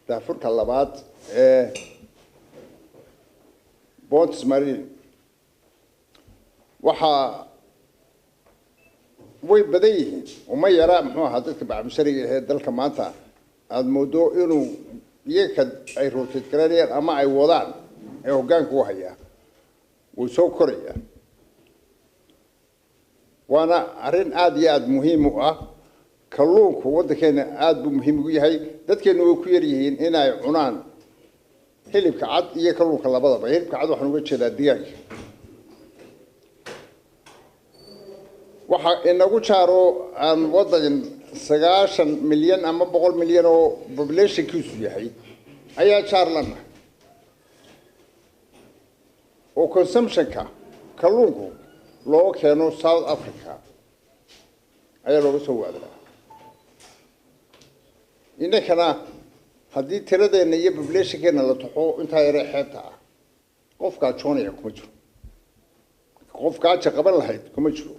دافرك اللبات بونتس مارين وحا way badan yihiin uma yara muxuu ahaa dadka bacmishariga ee dalka maanta aad moodo inuu iyaga ay rootid gareeyaan ama ay wadaan ee hoggaanka u haya way soo korayaan waana arrin aad iyo aad muhiim u ah kalluunku waddankeena aad buu muhiim ugu yahay dadkeenu way ku yar yihiin inay cunaan hilibka cad iyo kalluunka labadaba hilibka cad waxaan uga jeedaa digaagga waxa inagu jaaro aan wadan 9 milyan ama 100 milyan oo population kiisu yahay ayaa jaarlana oo consumption-ka kalluunku loo keeno South Africa ayaa looga soo waadaa innakana haddii tiradeena iyo population-keena la taxo inta yar xeebta qofka joonaya kuma jiro qofka qaban lahayd kuma jiro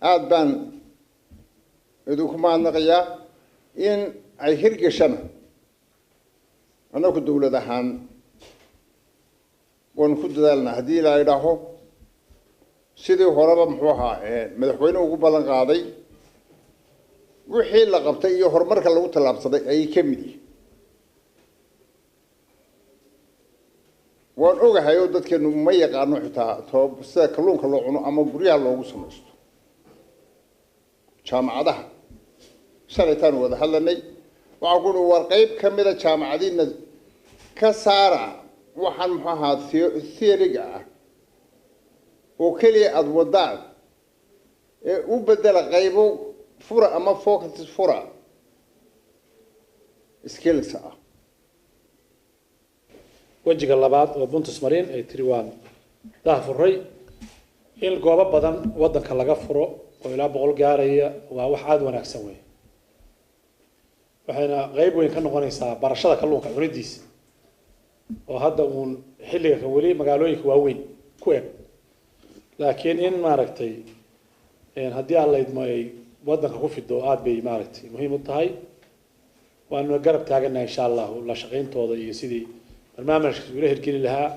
aad baan idinku mahadnaqayaa in ay hirgashana anagu dawlad ahaan waan ku dadaalnaa haddii la idhaaho sidii horeba muxuu ahaa madaxweynuhu ugu ballan qaaday wixii la qabtay iyo horumarka lagu tallaabsaday ay ka mid yihiin waan ogahay oo dadkeenu ma yaqaano xitaa sida kalluunka loo cuno ama guryaha loogu samaysto jaamacadaha shalaytaan wada hadlanay waxaan ku war qayb ka mid ah jaamacadiina ka saara waxaan muxuu ahaa theory-ga ah oo kaliya aad wadaan ee u bedela qaybo fura ama focus fura skills ah wajiga labaad oo Buntus Marine ay tiriwaan daahfuray in goobo badan wadanka laga furo oo ilaa 100 gaaraya waa wax aad wanaagsan weey waxayna qayb weyn ka noqonaysaa barashada kalluunka cunidiisa oo hadda uun xilliga kan wali magaalooyinka waaweyn ku eg laakiin in maaragtay haddii alla idmo ay wadanka ku fido aad bay maaragtay muhiim u tahay waanu garab taaganahay insha Allah la shaqeyntooda iyo sidii barnaamijka uu hirgeli lahaa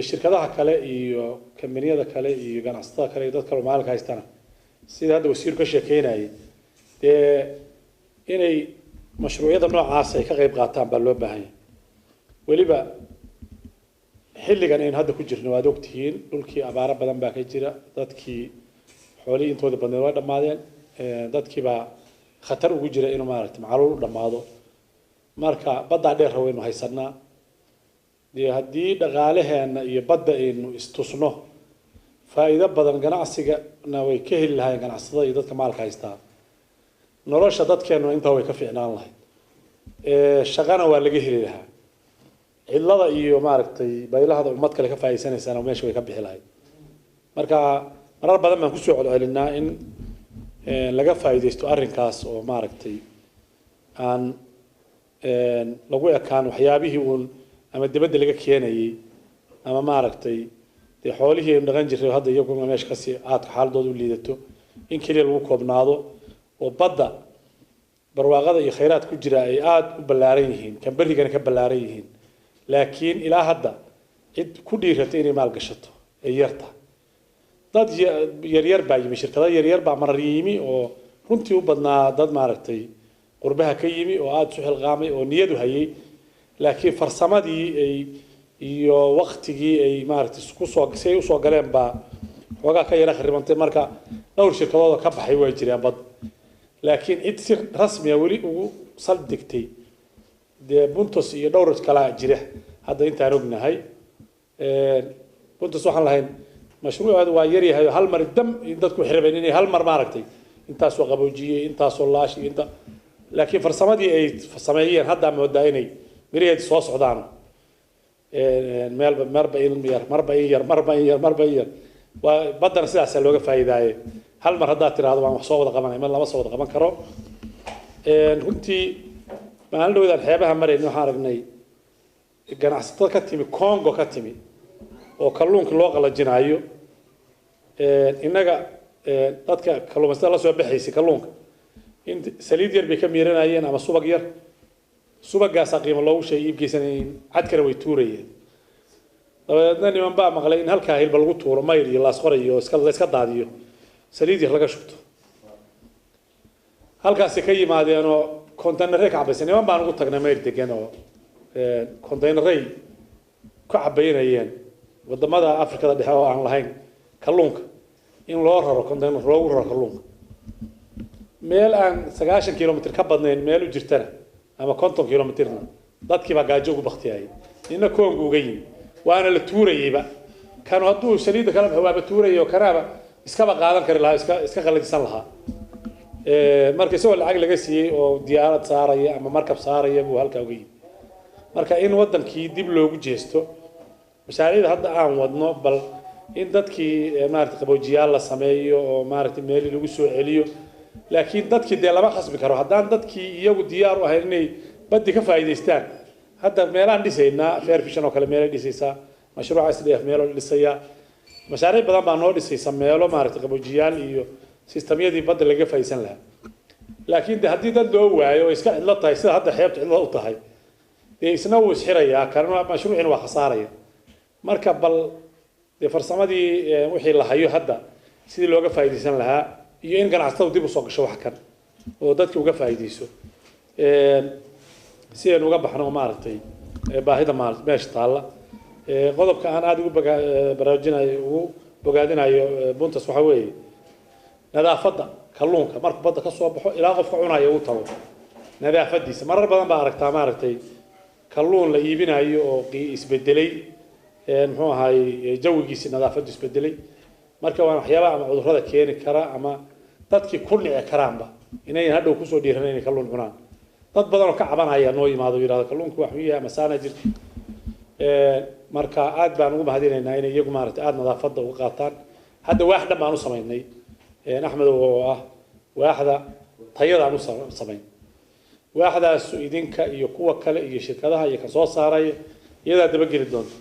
shirkadaha kale iyo kambaniyada kale iyo ganacsatada kale dadka maalka haystana sida hadda wasiirku ka sheekeynayay inay mashruucyada noocaas ay ka qayb qaataan baa loo baahan yahay waliba xilligan in hadda ku jirno waad ogtihiin dhulkii abaaro badan baa ka jira dadkii xoolihii intooda badan way dhamaadeen dadkii baa khatar ugu jira inuu maaragtay macluul u dhamaado marka badda dheer waynu haysanaa haddii dhaqaalaheena iyo badda aynu istusno faa'iido badan ganacsigana way ka heli lahaayeen ganacsatada iyo dadka maalka haystaa nolosha dadkeenu inta way ka fiicnaan lahayd shaqana waa laga heli lahaa cidlada iyo maaragtay baylahada ummad kale ka faa'iideysanaysan meesha way ka bixi lahayd marka marar badan baan ku soo celcelinaa in laga faa'iideysto arrinkaas oo maaragtay aan lagu ekaan waxyaabihii uun ama dibadda laga keenayay ama maaragtay xoolihii ay dhaqan jiray hadda iyaguna meesha ka sii aad xaaladoodu liidato in kaliya lagu koobnaado oo badda barwaaqada iyo khayraad ku jira ay aad u ballaaran yihiin kan barigana ka ballaaran yihiin laakiin ilaa hadda cid ku dhiiratay inay maal gashato ay yarta dad yaryar baa yimi shirkado yaryar baa marar yimi oo runtii u badnaa dad maaragtay qurbaha ka yimi oo aad u xilqaamay oo niyadu hayay laakiin farsamadii ay iyo waqtigii ay maaragtay ku soo galeen baa xogaa ka yara khiribantay marka dhowr shirkadooda ka baxay way jireen bad laakiin cid si rasmi ah wali ugu saldhigtay Buntus iyo dhowr kala jira hadda intaan ognahay Buntus waxaan lahayn mashruucadu waa yar yahay hal mar dam dadku xirabeen inay hal mar maaragtay intaas oo qaboojiyay intaas oo laashi inta laakiin farsamadii ay sameeyeen hadda moodaa inay miriyeed soo socdaan meel marba yar waa badana sidaas looga faa'iideeyay hal mar hadda tiraahdo waan wax soo wada qabanay ma lama soo wada qaban karo runtii maalin dhawaan xeebaha marayna waxaan aragnay ganacsatada ka timi Congo ka timi oo kalluunka loo qalajinayo inaga dadka kalluumaysatada la soo baxaysay kalluunka in saliid yar bay ka miiranayeen ama subag yar subagaasaa qiimo loogu sheegay iibgeysanayeen cadkana way tuurayeen dabeedna niman baa maqlay in halkaa hilba lagu tuuro mayr iyo laasqoray iyo la iska daadiyo saliid yar laga shubto halkaasi ka yimaadeenoo konteynerey ka cabaysan niman baan ugu tagnay mayr degan oo konteynerey ka cabaynayeen wadamada afrikada dhexe oo aan lahayn kalluunka in loo raro konteyner loogu raro kalluunka meel aan 90 kilomitir ka badnayn meel u jirtana ama 50 kilomitirna dadkii baa gaajo ugu baktiyay inna koongu uga yimi waana la tuurayayba kan hadduu saliida kala waaba tuurayo karaaba iskaba qaadan kari lahaa iska qaladisan lahaa markii soo lacag laga siiyay oo diyaarad saaraya ama markab saaraya buu halka uga yimi marka in wadankii dib loogu jeesto mashaariicda hadda aan wadno bal in dadkii maartay qaboojiyaal la sameeyo oo maartay meel lagu soo celiyo laakiin dadkii de lama khasbi karo haddaan dadkii iyagu diyaar u ahayn inay baddi ka faa'iideystaan hadda meelaan dhisaynaa fair fishan oo kale meelay dhisaysaa mashruuca SDF meelo dhisaya mashaariic badan baa noo dhisaysa meelo maartay qaboojiyaal iyo sistamyadii badda laga faa'iideysan lahaa laakiin de haddii dad loo waayo iska cidlo tahay sida hadda xeebta cidlo u tahay isna wuu isxirayaa kana mashruucina waa khasaaraya marka bal de farsamadii wixii la hayo hadda sidii looga faa'iideysan lahaa iyo in ganacsatadu dib u soo gasho wax kan oo dadka uga faa'iideyso si ay uga baxno maartay baahida meesha taala qodobka aan aad ugu baraarujinayo ugu bogaadinayo buntas waxa weeye nadaafadda kalluunka marka badda ka soo baxo ilaa qofka cunayo uu tago nadaafadiisa marar badan baa aragtaa maartay kalluun la iibinayo oo isbedelay muxuu ahaay jawigiisa nadaafadu isbedelay marka waa waxyaabo ama cudurrada keeni kara ama dadkii ku dhici karaanba inay hadhow ku soo dhiiranayeen kalluun cunaan dad badan oo ka cabanaya noo yimaado yiraahdo kalluunku wax weeye ama saana jirto marka aad baan ugu mahadinaynaa inay iyagu maartay aad nadaafadda uga qaataan hadda waax dhan baan u sameynay axmed oo ah waaxda tayada aan u sameyn waaxdaas idinka iyo kuwa kale iyo shirkadaha iyo ka soo saaray iyada daba geli doonto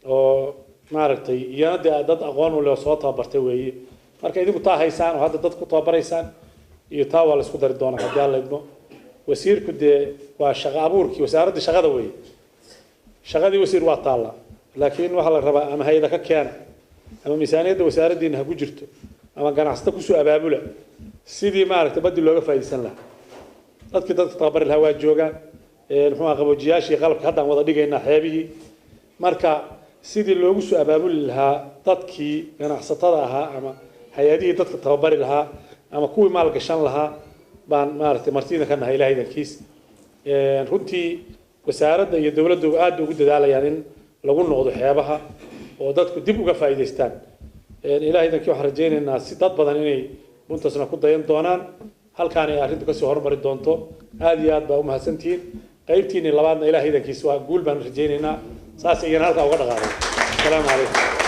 oo maartay iyana dad aqoon u leh soo tababartay weeye marka idinku taa haysaan oo hadda dad ku tababaraysaan iyo taa waa la isku dari doonaa haddii aan leedno wasiirku de waa shaqo abuurkii wasaaradda shaqada weeye shaqadii wasiir waa taala laakiin waxa la rabaa ama hay'ada ka keena ama miisaaniyadda wasaaraddiina ha ku jirto ama ganacsata ku soo abaabula sidii maaragtay baddi looga faa'iideysan lahaa dadka tababari lahaa waa joogaan muxuu qaboojiyaashii qalabka hadda aan wada dhigaynaa xeebihii marka sidii loogu soo abaabuli lahaa dadkii ganacsatada ahaa ama hay'adihii dadka tababari lahaa ama kuwii maal gashan lahaa baan maartay martiina ka nahay ilaahay dankiis runtii wasaaradda iyo dawladdu aad ugu dadaalayaan in lagu noqdo xeebaha oo dadku dib uga faa'iideystaan ilaahay dankii waxaan rajaynaynaa si dad badan inay buntasna ku dayan doonaan halkaan ay arrintu kasii horumari doonto aad iyo aad baa u mahadsantihiin qaybtiinii labaadna ilaahay dankiis waa guul baan rajaynaynaa saas iyana halkaa uga dhaqaaqay asalaamu calaykum